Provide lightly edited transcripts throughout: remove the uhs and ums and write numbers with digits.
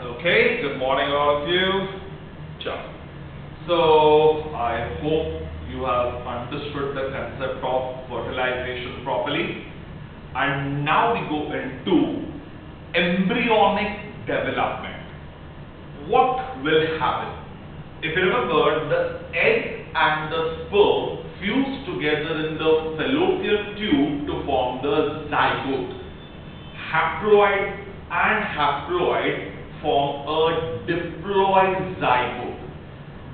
Okay, good morning all of you. Ciao. So, I hope you have understood the concept of fertilization properly. And now we go into embryonic development. What will happen? If you remember, the egg and the sperm fuse together in the fallopian tube to form the zygote. Haploid and haploid form a diploid zygote.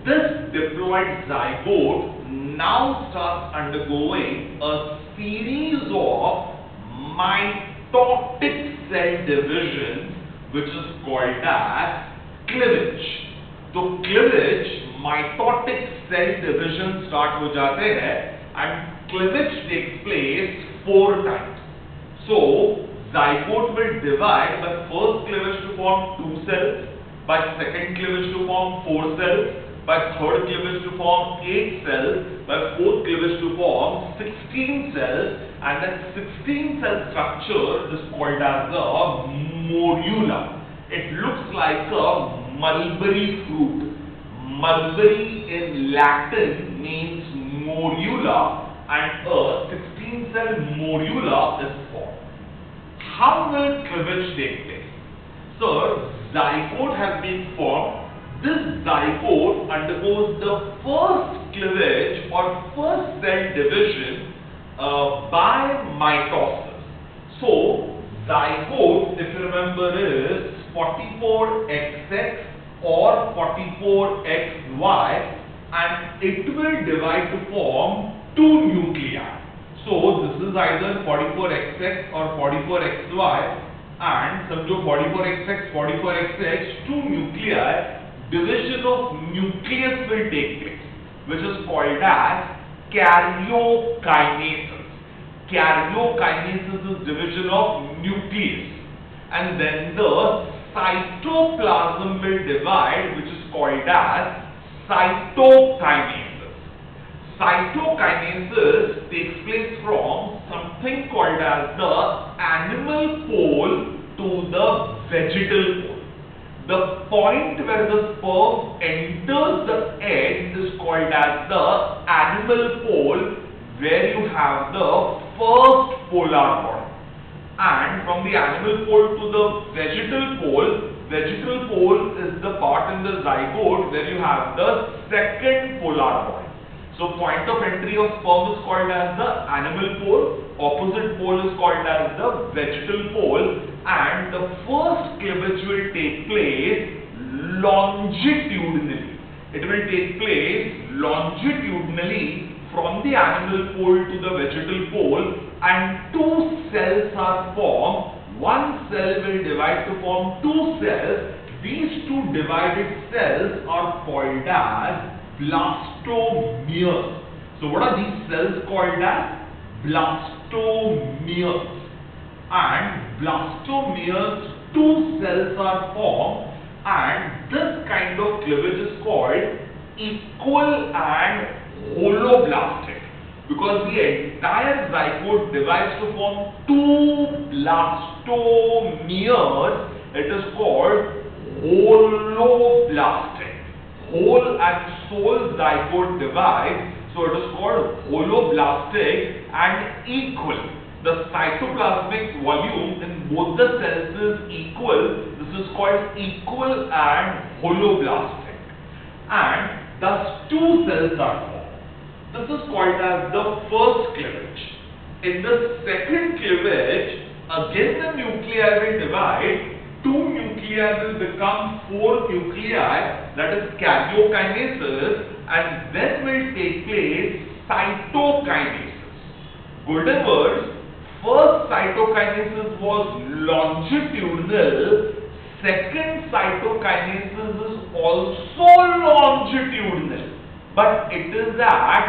This diploid zygote now starts undergoing a series of mitotic cell divisions, which is called as cleavage. तो cleavage, mitotic cell division start हो जाते हैं and cleavage takes place 4 times. So zygote will divide by first cleavage to form 2 cells, by second cleavage to form 4 cells, by third cleavage to form 8 cells, by fourth cleavage to form 16 cells, and that 16 cell structure is called as the morula. It looks like a mulberry fruit. Mulberry in Latin means morula, and a 16 cell morula is formed. How will cleavage take place? So, zygote has been formed. This zygote undergoes the first cleavage or first cell division by mitosis. So, zygote, if you remember, is 44XX or 44XY, and it will divide to form 2 nuclei. So this is either 44XX or 44XY, and समझो 44XX, 44XX, 2 nuclei, division of nucleus will take place, which is called as karyokinesis. Karyokinesis is division of nucleus, and then the cytoplasm will divide, which is called as cytokinesis. Cytokinesis takes place from something called as the animal pole to the vegetal pole. The point where the sperm enters the egg is called as the animal pole, where you have the first polar bond. And from the animal pole to the vegetal pole is the part in the zygote where you have the second polar bond. So point of entry of sperm is called as the animal pole, opposite pole is called as the vegetal pole, and the first cleavage will take place longitudinally. It will take place longitudinally from the animal pole to the vegetal pole, and 2 cells are formed. 1 cell will divide to form 2 cells. These 2 divided cells are called as blastomeres. So what are these cells called as? Blastomeres. And blastomeres, 2 cells are formed, and this kind of cleavage is called equal and holoblastic, because the entire zygote divides to form 2 blastomeres. It is called holoblastic. Whole and sole zygote divide, so it is called holoblastic and equal. The cytoplasmic volume in both the cells is equal. This is called equal and holoblastic, and thus 2 cells are formed. This is called as the first cleavage. In the second cleavage, again the nuclei will divide. 2 nuclei will become 4 nuclei, that is karyokinesis, and then will take place cytokinesis. Golden words, first cytokinesis was longitudinal, second cytokinesis is also longitudinal, but it is at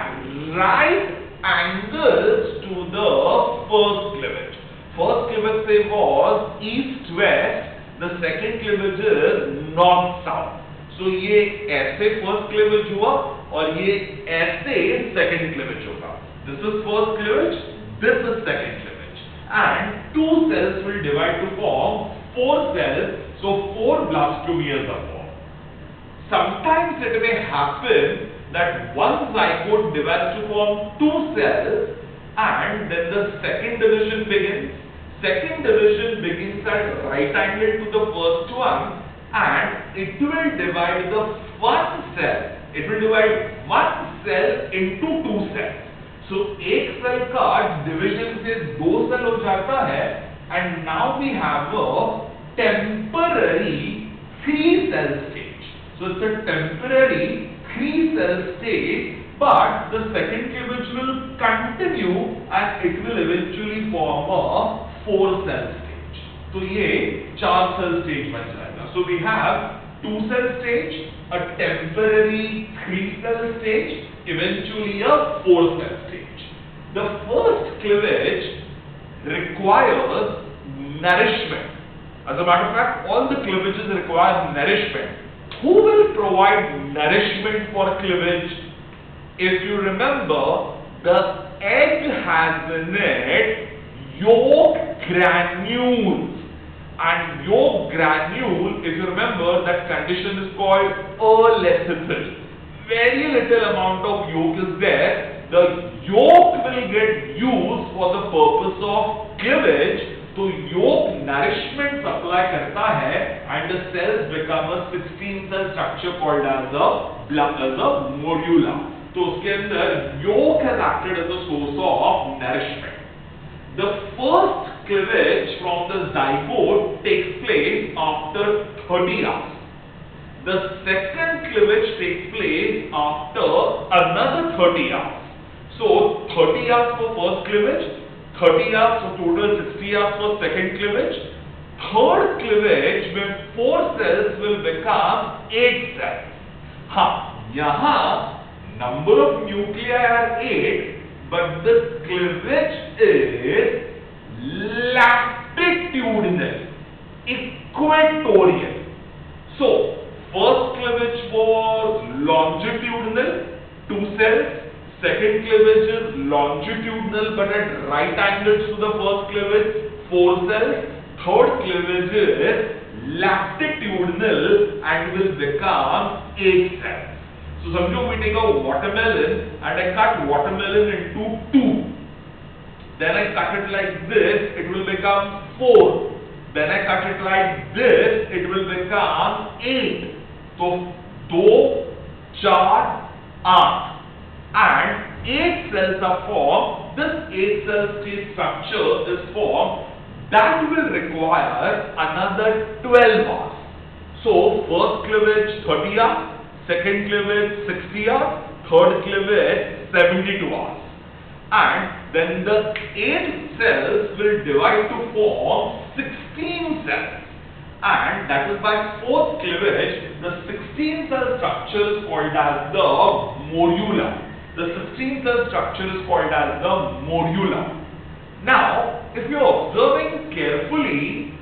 right angles to the first cleavage. First cleavage say was east-west, the second cleavage is north-south. So ये ऐसे first cleavage हुआ और ये ऐसे second cleavage होगा. This is first cleavage, this is second cleavage. And 2 cells will divide to form 4 cells. So 4 blastomeres are formed. Sometimes it may happen that one zygote divides to form 2 cells and then the second division begins. Second division begins at right angle to the first one and it will divide the one cell. It will divide one cell into 2 cells. So एक cell का division से 2 cell हो जाता है and now we have a temporary 3 cell stage. So it's a temporary 3 cell stage, but the second cleavage will continue and it will eventually form a 4 cell stage. So ये 4 cell stage बन जाएगा. So we have 2 cell stage, a temporary 3 cell stage, eventually a 4 cell stage. The first cleavage requires nourishment. As a matter of fact, all the cleavages require nourishment. Who will provide nourishment for cleavage? If you remember, the egg has in it yolk granules. And yolk granule, if you remember, that condition is called alecithin. Very little amount of yolk is there. The yolk will get used for the purpose of cleavage. तो yolk nourishment supply करता है and the cells become a 16 cell structure called as a morula. तो उसके अंदर yolk has acted as a source of nourishment. The first cleavage from the zygote takes place after 30 hours. The second cleavage takes place after another 30 hours. So 30 hours for first cleavage, 30 hours for total 60 hours for second cleavage. Third cleavage when 4 cells will become 8 cells. यहाँ number of nuclei are 8, but the cleavage is latitudinal, equatorial. So first cleavage was longitudinal, 2 cells. Second cleavage is longitudinal but at right angles to the first cleavage, 4 cells. Third cleavage is latitudinal and will become 8 cells. So समझो we take a watermelon and I cut watermelon into 2. Then I cut it like this, it will become 4. Then I cut it like this, it will become 8. So 2, 4, 8. And 8 cells are formed. This 8 cell stage structure is formed. That will require another 12 hours. So first cleavage 30 hours, second cleavage 60 hours, third cleavage 72 hours. And then the 8 cells will divide to form 16 cells. And that is by fourth cleavage, the 16 cell structure is called as the morula. The 16 cell structure is called as the morula. Now, if you are observing carefully,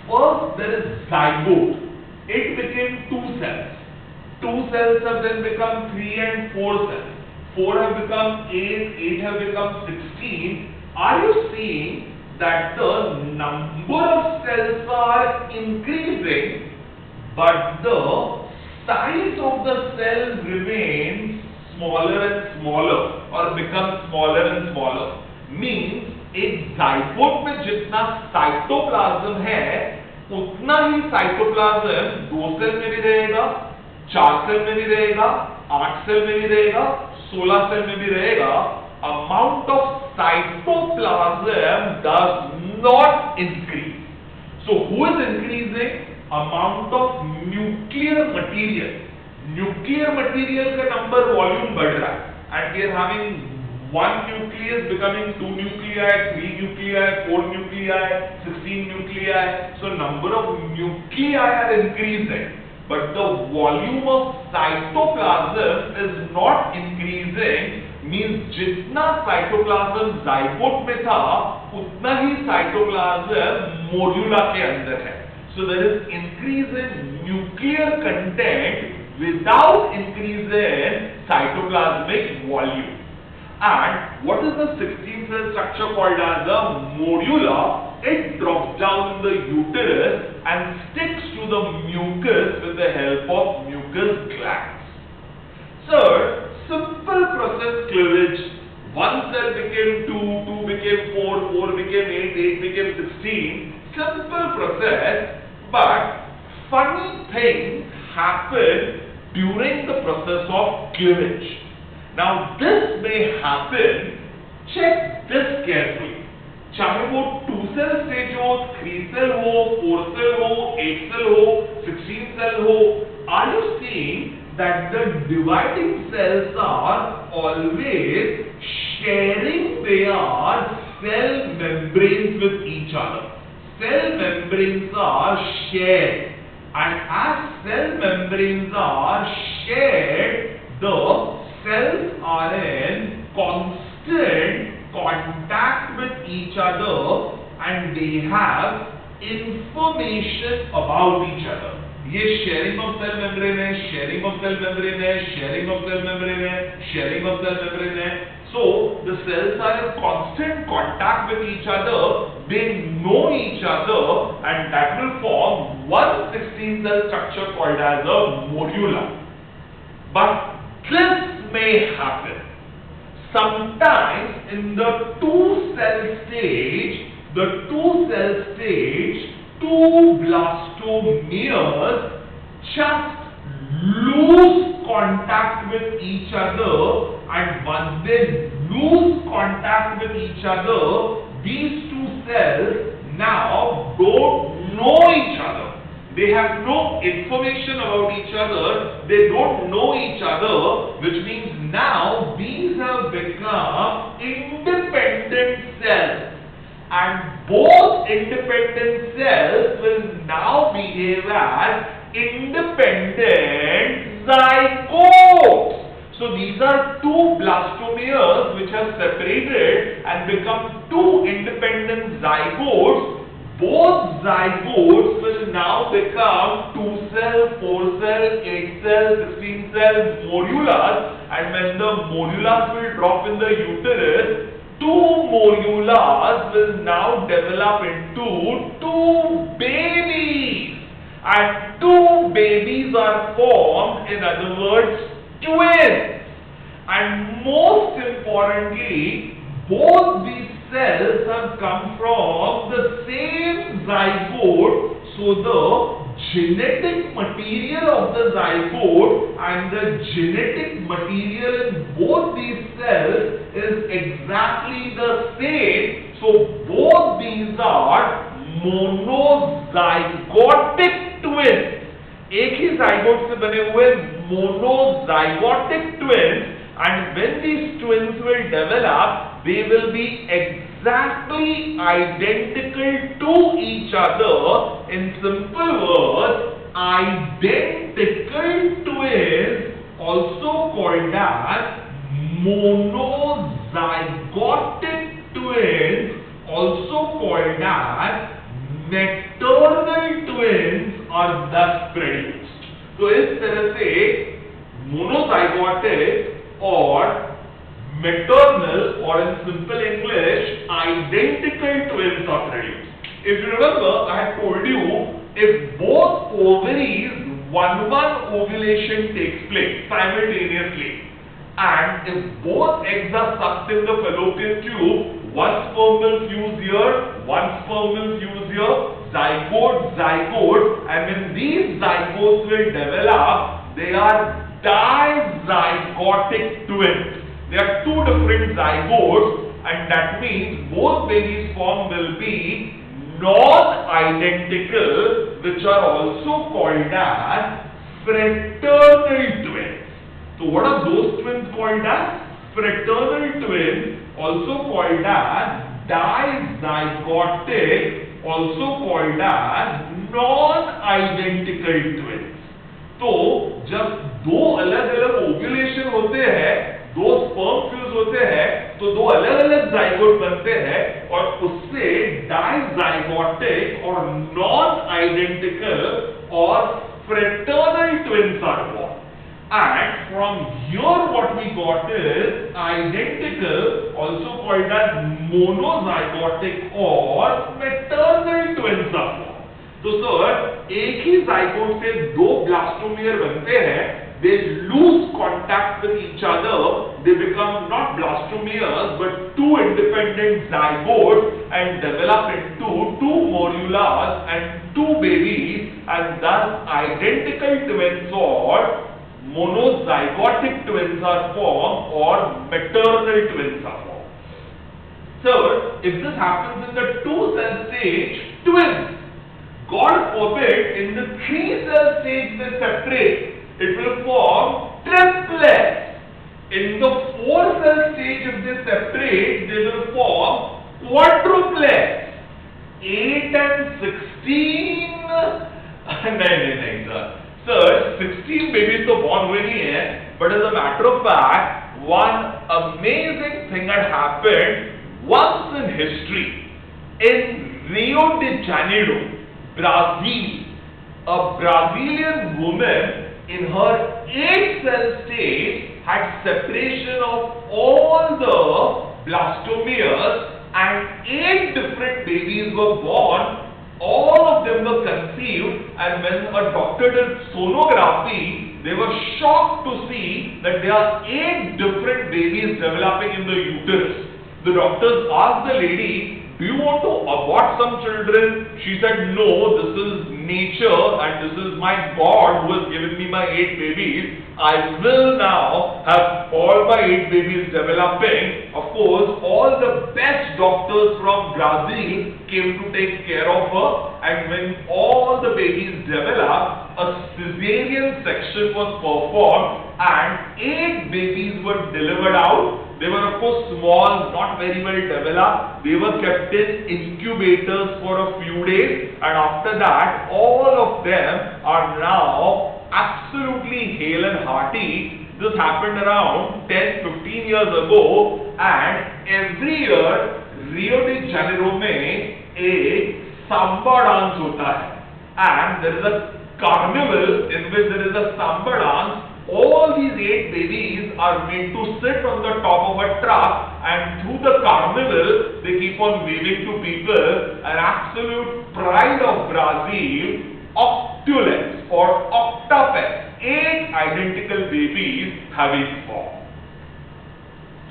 first there is zygote. It became 2 cells. 2 cells have then become 3 and 4 cells. 4 have become 8, 8 have become 16. Are you seeing that the number of cells are increasing, but the size of the cell remains smaller and smaller or becomes smaller and smaller? Means एक zygote में जितना cytoplasm है उतना ही cytoplasm 2 cell में भी रहेगा, 4 cell में भी रहेगा, 8 सेल में भी रहेगा, 16 सेल में भी रहेगा. Amount of cytoplasm does not increase. So who is increasing? Amount of nuclear material. Nuclear material का number volume बढ़ रहा है. And we are having 1 nucleus becoming 2 nuclei, 3 nuclei, 4 nuclei, 16 nuclei. So number of nuclei are increasing, but the volume of cytoplasm is not increasing. Means जितना cytoplasm zygote में था उतना ही cytoplasm morula के अंदर है. So there is increase in nuclear content without increase in cytoplasmic volume. And what is the 16 cell structure called as a morula? It drops down in the uterus and sticks to the mucus with the help of mucus glands. Third, simple process cleavage. One cell became 2, 2 became 4, 4 became 8, 8 became 16. Simple process, but funny things happen during the process of cleavage. Now this may happen, check this carefully. चाहे वो 2 cell stage हो, 3 cell हो, 4 cell हो, 8 cell हो, 16 cell हो, are you seeing that the dividing cells are always sharing their cell membranes with each other? Cell membranes are shared, and as cell membranes are shared, the cells are in constant contact with each other and they have information about each other. ये sharing of cell membrane है, sharing of cell membrane है, sharing of cell membrane है, sharing of cell membrane है. So the cells are in constant contact with each other. They know each other, and that will form one 16 cell structure called as a morula. But this may happen sometimes in the 2 cell stage. The 2 cell stage, 2 blastomeres just lose contact with each other, and once they lose contact with each other, these 2 cells now don't know each other. They have no information about each other. They don't know each other, which means now these have become independent cells. And both independent cells will now behave as independent zygotes. So these are 2 blastomeres which have separated and become 2 independent zygotes. Both zygotes will now become 2 cell, 4 cell, 8 cell, 16 cell morulas, and when the morulas will drop in the uterus, 2 morulas will now develop into 2 babies, and 2 babies are formed, in other words, twins. And most importantly, both these cells have come from the same zygote, so the genetic material of the zygote and the genetic material in both these cells is exactly the same. So both these are monozygotic twins. एक ही zygote से बने हुए monozygotic twins, and when these twins will develop, they will be exactly identical to each other. In simple words, identical twins, also called as monozygotic twins, also called as maternal twins, are thus produced. तो इस तरह से monozygotic or maternal, or in simple English, identical twins are produced. If you remember, I had told you, if both ovaries, one ovulation takes place simultaneously, and if both eggs are sucked in the fallopian tube, one sperm will fuse here, one sperm will fuse here, zygote, and when these zygotes will develop, they are dizygotic twins. There are 2 different zygotes, and that means both babies formed will be non-identical, which are also called as fraternal twins. So what are those twins called as? Fraternal twins, also called as dizygotic, also called as non-identical twins. तो जब 2 अलग-अलग ovulation होते हैं, 2 sperm fuse होते हैं, तो 2 अलग-अलग zygote बनते हैं, और उससे डाइजाइगोटिक और नॉन-आइडेंटिकल और fraternal twins are born. And from here what we got is identical, also called as monozygotic or maternal twins are born. तो सर एक ही जाइगोट से दो ब्लास्टोमियर बनते हैं, they lose contact with each other, they become not blastomeres but two independent zygotes and develop into two morulas and two babies, and thus identical twins or monozygotic twins are formed or maternal twins are formed. Sir, if this happens in the 2-cell stage, twins. God forbid, in the 3-cell stage they separate, it will form triplets. In the 4-cell stage, if they separate, they will form quadruplets. 8 and 16. नहीं sir. Sir, 16 babies तो born हुए नहीं हैं, but as a matter of fact, one amazing thing had happened once in history. In Rio de Janeiro, Brazil, a Brazilian woman in her 8-cell stage had separation of all the blastomeres and 8 different babies were born. All of them were conceived, and when a doctor did sonography, they were shocked to see that there are 8 different babies developing in the uterus. The doctors asked the lady, do you want to abort some children? She said, no, this is nature and this is my God who has given me my 8 babies. I will now have all my 8 babies developing. Of course, all the best doctors from Brazil came to take care of her, and when all the babies developed, a cesarean section was performed and 8 babies were delivered out. They were of course small, not very well developed. They were kept in incubators for a few days, and after that all of them are now absolutely hale and hearty. This happened around 10-15 years ago, and every year Rio de Janeiro में एक samba dance होता है, and there is a carnival in which there is a samba dance. All these 8 babies are made to sit on the top of a truck, and through the carnival they keep on waving to people. An absolute pride of Brazil, octulets or octupets, 8 identical babies have been formed.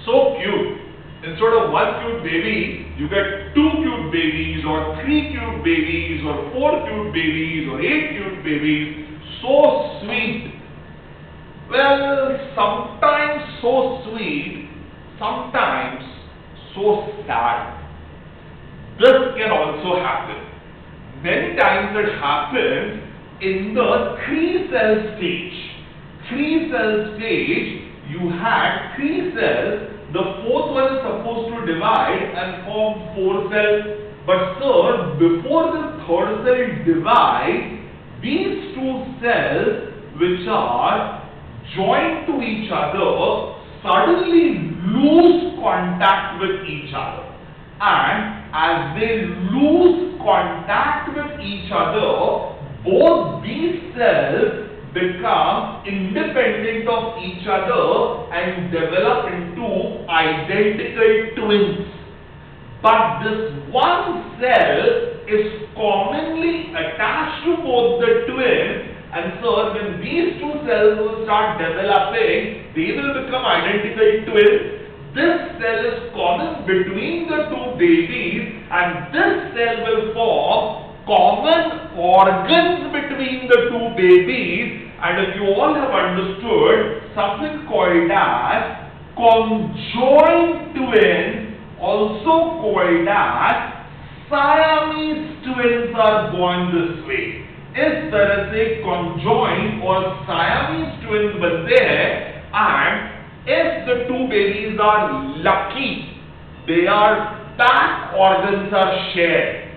So cute. Instead of 1 cute baby, you get 2 cute babies or 3 cute babies or 4 cute babies or 8 cute babies. So sweet. Well, sometimes so sweet, sometimes so sad. This can also happen. Many times it happens in the 3-cell stage. 3-cell stage, you had 3 cells, the 4th one is supposed to divide and form 4 cells. But sir, before the 3rd cell divide, these 2 cells which are joined to each other suddenly lose contact with each other, and as they lose contact with each other, both these cells become independent of each other and develop into identical twins. But this one cell is commonly attached to both the twins, and so when these 2 cells will start developing, they will become identical twins. This cell is common between the 2 babies, and this cell will form common organs between the 2 babies. And if you all have understood, something called as conjoined twins, also called as Siamese twins, are born this way. इस तरह से conjoined और Siamese twins बनते हैं, and if the 2 babies are lucky, their back organs are shared.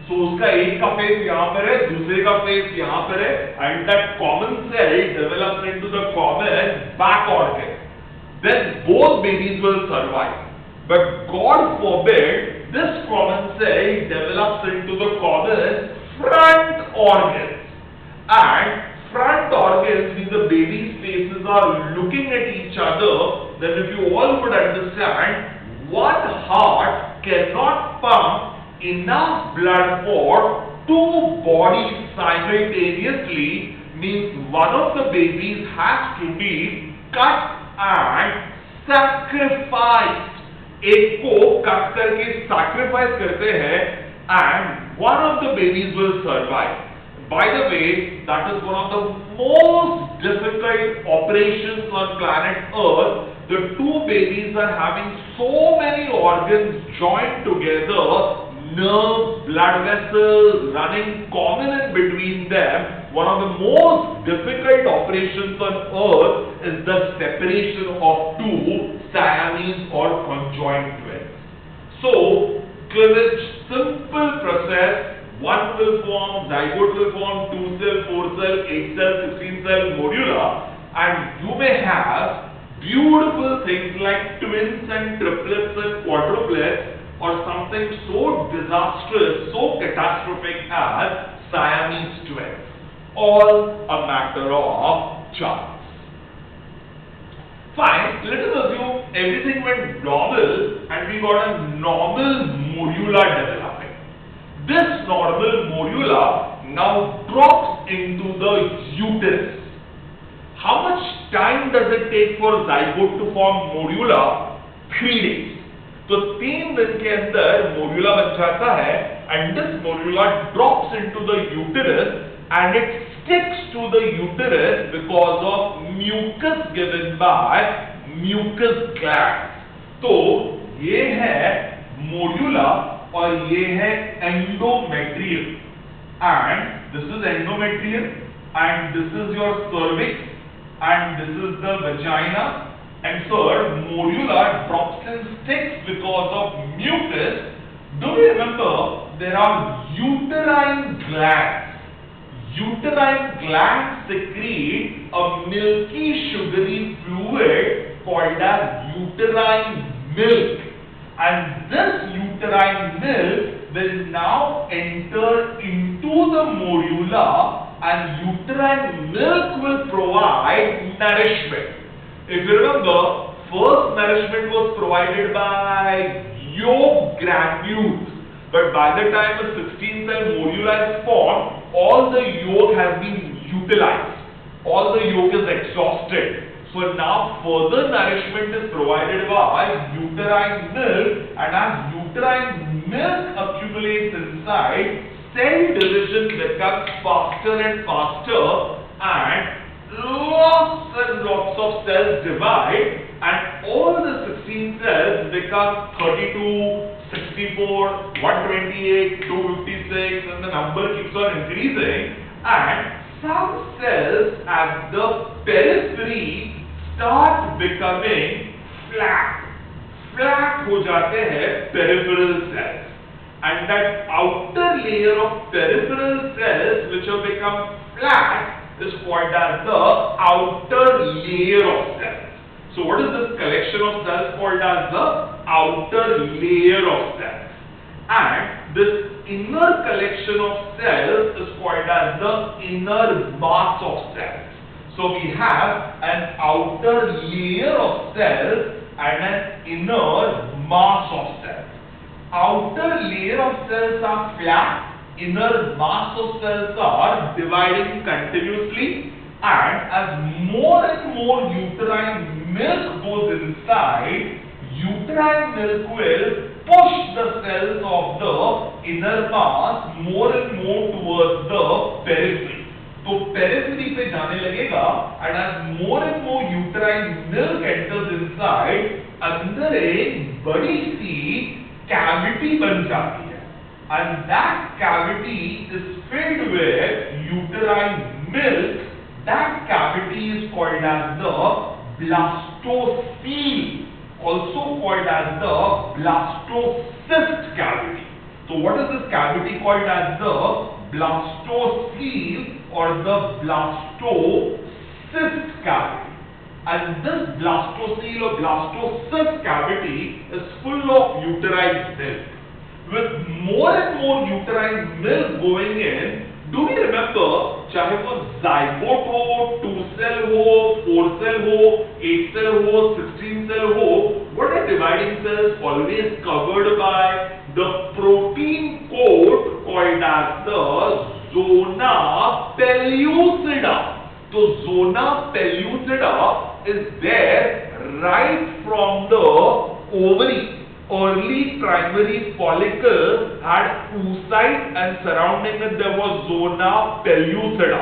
So उसका एक का face यहाँ पर है, दूसरे का face यहाँ पर है, and that common cell develops into the common back organ. Then both babies will survive. But God forbid, this common cell develops into the common front organs, and front organs, when the baby's faces are looking at each other, then if you all would understand, one heart cannot pump enough blood for two bodies simultaneously means one of the babies has to be cut and sacrificed. एक को cut करके sacrifice करते हैं and one of the babies will survive. By the way, that is one of the most difficult operations on planet Earth. The two babies are having so many organs joined together, nerves, blood vessels running common in between them. One of the most difficult operations on Earth is the separation of two Siamese or conjoined twins. So, cleavage, simple process. One will form, zygote will form, 2 cell, 4 cell, 8 cell, 16 cell morula, and you may have beautiful things like twins and triplets and quadruplets, or something so disastrous, so catastrophic as Siamese twins. All a matter of chance. Fine, let us assume everything went normal and we got a normal morula developing. This normal morula now drops into the uterus. How much time does it take for zygote to form morula? 3 days. तो 3 दिन के अंदर morula बन जाता है and this morula drops into the uterus and it sticks to the uterus because of mucus given by mucus glands. तो ये है morula और ये है endometrium and this is endometrium and this is your cervix and this is the vagina and third morula drops and sticks because of mucus. Do you remember there are uterine glands? Uterine glands secrete a milky sugary fluid called as uterine milk. And this uterine milk will now enter into the morula and uterine milk will provide nourishment. If you remember, first nourishment was provided by yolk granules, but by the time a 16 cell morula is formed, all the yolk has been utilized. All the yolk is exhausted. So now further nourishment is provided by uterine milk, and as uterine milk accumulates inside, cell division becomes faster and faster and lots of cells divide and all the 16 cells become 32, 64, 128, 256 and the number keeps on increasing and some cells at the periphery start becoming flat. Flat हो जाते हैं peripheral cells and that outer layer of peripheral cells which have become flat is called as the outer layer of cells. So what is this collection of cells called as the outer layer of cells? And this inner collection of cells is called as the inner mass of cells. So we have an outer layer of cells and an inner mass of cells. Outer layer of cells are flat, inner mass of cells are dividing continuously, and as more and more uterine milk goes inside, uterine milk will push the cells of the inner mass more and more towards the periphery. तो periphery पे जाने लगेगा and as more and more uterine milk enters inside, अंदर एक बड़ी सी cavity बन जाती है and that cavity is filled with uterine milk. That cavity is called as the blastocele, also called as the blastocyst cavity. So what is this cavity called as the blastocele or the blastocyst cavity? And this blastocele or blastocyst cavity is full of uterine milk. With more and more uterine milk going in, do we remember, चाहे वो zygote हो, 2 cell हो, 4 cell हो, 8 cell हो, 16 cell हो, what are dividing cells always covered by the protein coat called as the zona pellucida. So zona pellucida is there right from the ovary. Early primary follicle had oocyte and surrounding it there was zona pellucida.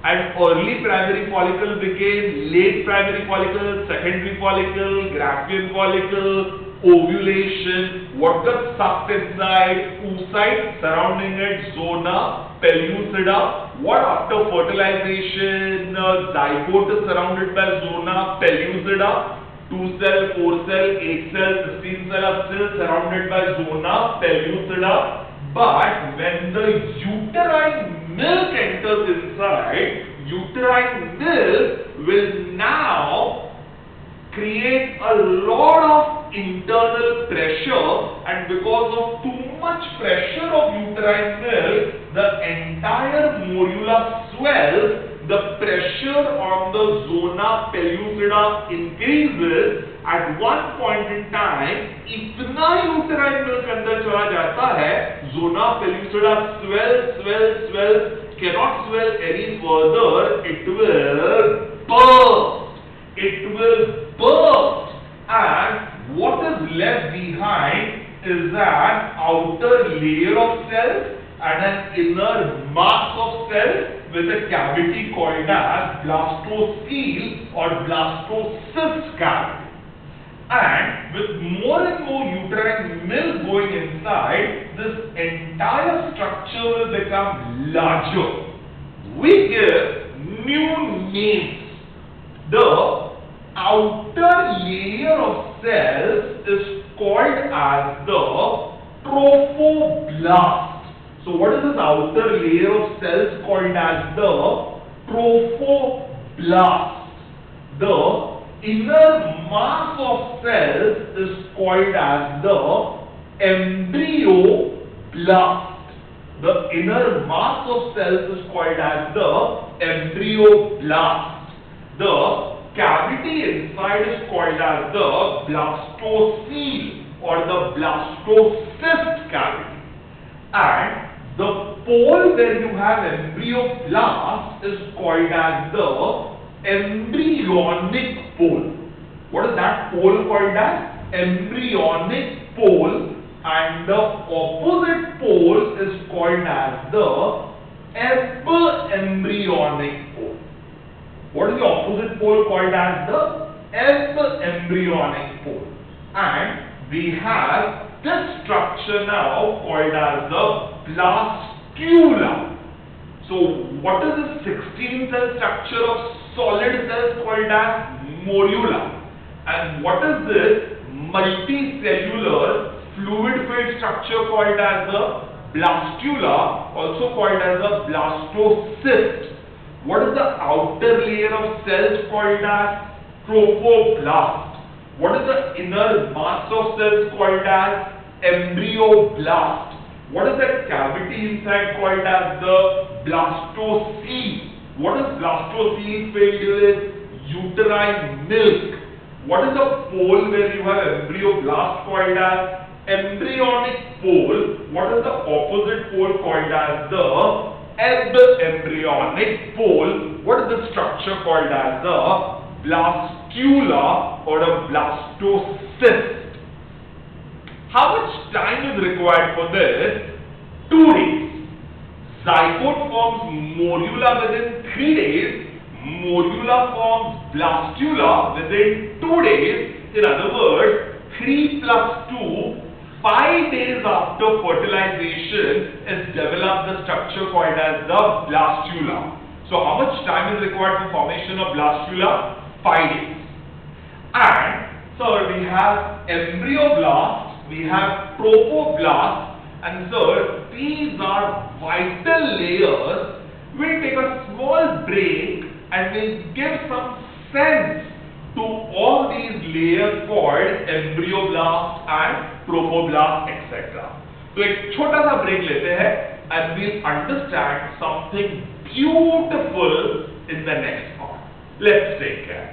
And early primary follicle became late primary follicle, secondary follicle, Graafian follicle, ovulation. What got sucked inside? Oocyte, surrounding it zona pellucida. What after fertilization? Zygote is surrounded by zona pellucida. 2 cell, 4 cell, 8 cell, 16 cell are still surrounded by zona pellucida. But when the uterine milk enters inside, uterine milk will now create a lot of internal pressure, and because of too much pressure of uterine milk, the entire morula swells. The pressure on the zona pellucida increases. At one point in time, इतना uterine milk अंदर चला जाता है, zona pellucida swells, cannot swell any further. It will burst, and what is left behind is an outer layer of cells and an inner mass of cells with a cavity called as blastocoele or blastocyst cavity. And with more and more uterine milk going inside, this entire structure will become larger. We give new names. The outer layer of cells is called as the trophoblast. So what is this outer layer of cells called as the trophoblast? The inner mass of cells is called as the embryoblast. The inner mass of cells is called as the embryoblast. The cavity inside is called as the blastocoele or the blastocyst cavity. And the pole where you have embryoblast is called as the embryonic pole. What is that pole called as? Embryonic pole. And the opposite pole is called as the embryonic pole. What is the opposite pole called as? The embryonic pole. And we have this structure now called as the blastula. So what is the 16 cell structure of solid cells called as morula? And what is this multicellular fluid filled structure called as the blastula, also called as the blastocyst? What is the outer layer of cells called as trophoblast? What is the inner mass of cells called as embryoblast? What is the cavity inside called as the blastocoele? What is blastocoele filled with? Uterine milk. What is the pole where you have embryoblast called as? Embryonic pole. What is the opposite pole called as? The embryonic pole. What is the structure called as? The blastula or a blastocyst. How much time is required for this? 2 days. Zygote forms morula within 3 days. Morula forms blastula within 2 days. In other words, 3 plus 2, 5 days after fertilization is developed the structure called as the blastula. So how much time is required for formation of blastula? 5 days. And so we have embryoblast, we have trophoblast, and so these are vital layers. We'll take a small break and we'll give some sense to all these layers called embryoblast and trophoblast, etc. So एक छोटा सा break लेते हैं and we'll understand something beautiful in the next part. Let's take care.